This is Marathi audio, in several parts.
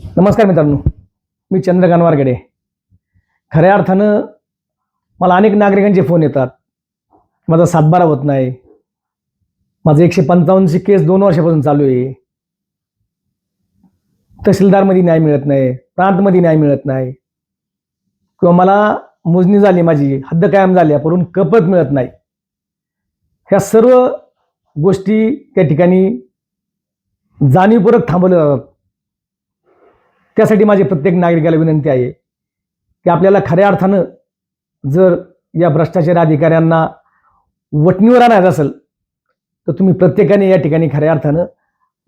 नमस्कार मित्रांनो, मी चंद्रकांत वारगडे. खऱ्या अर्थानं मला अनेक नागरिकांचे फोन येतात. माझा सातबारा होत नाही. माझं 155ची केस 2 वर्षापासून चालू आहे. तहसीलदारमध्ये न्याय मिळत नाही, प्रांतमध्ये न्याय मिळत नाही, किंवा मला मोजणी झाली, माझी हद्द कायम झाल्या, परंतु कपात मिळत नाही. ह्या सर्व गोष्टी त्या ठिकाणी जाणीवपूर्वक थांबवल्या जातात. त्यासाठी माझी प्रत्येक नागरिकाला विनंती आहे की आपल्याला खऱ्या अर्थानं जर या भ्रष्टाचार अधिकाऱ्यांना वठणीवर आणायचं असेल तर तुम्ही प्रत्येकाने या ठिकाणी खऱ्या अर्थानं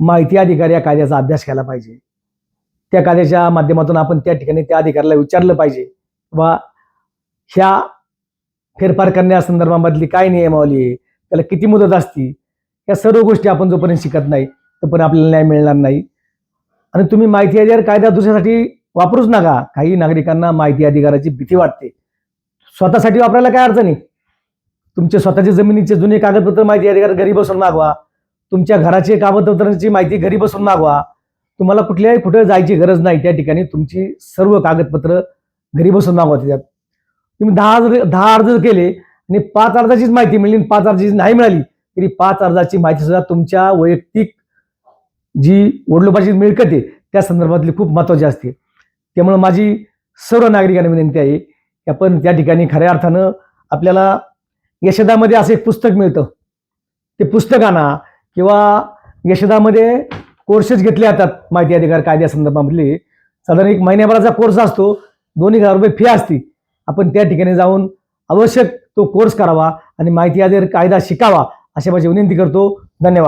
माहिती अधिकार या कायद्याचा अभ्यास केला पाहिजे. त्या कायद्याच्या माध्यमातून आपण त्या ठिकाणी त्या अधिकाऱ्याला विचारलं पाहिजे वा ह्या फेरफार करण्यासंदर्भामधली काय नियमावली आहे, त्याला किती मुदत असती, या सर्व गोष्टी आपण जोपर्यंत शिकत नाही तोपर्यंत आपल्याला न्याय मिळणार नाही. आणि तुम्ही माहिती अधिकार कायदा दुसऱ्यासाठी वापरूच नका. काही नागरिकांना माहिती अधिकाराची भीती वाटते. स्वतःसाठी वापरायला काय अडचण आहे. तुमच्या स्वतःच्या जमिनीचे जुने कागदपत्र माहिती अधिकार घरी बसून मागवा. तुमच्या घराचे कागदपत्रांची माहिती घरी बसून मागवा. तुम्हाला कुठल्याही कुठे जायची गरज नाही. त्या ठिकाणी तुमची सर्व कागदपत्र घरी बसून मागवा. त्याच्यात तुम्ही 10 अर्ज केले आणि 5 अर्जाचीच माहिती मिळली, 5 अर्जाची नाही मिळाली तरी 5 अर्जाची माहिती सुद्धा तुमच्या वैयक्तिक जी वडिलोपार्जित मिळकत आहे त्या संदर्भातली खूप महत्त्वाची असते. त्यामुळे माझी सर्व नागरिकांना विनंती आहे की आपण त्या ठिकाणी खऱ्या अर्थानं आपल्याला यशदामध्ये असं एक पुस्तक मिळतं, ते पुस्तक आणा किंवा यशदामध्ये कोर्सेस घेतले जातात माहिती अधिकार कायद्यासंदर्भातले. साधारण 1 महिन्याभराचा कोर्स असतो, 2,000 रुपये फी असते. आपण त्या ठिकाणी जाऊन आवश्यक तो कोर्स करावा आणि माहिती अधिकार कायदा शिकावा अशी माझी विनंती करतो. धन्यवाद.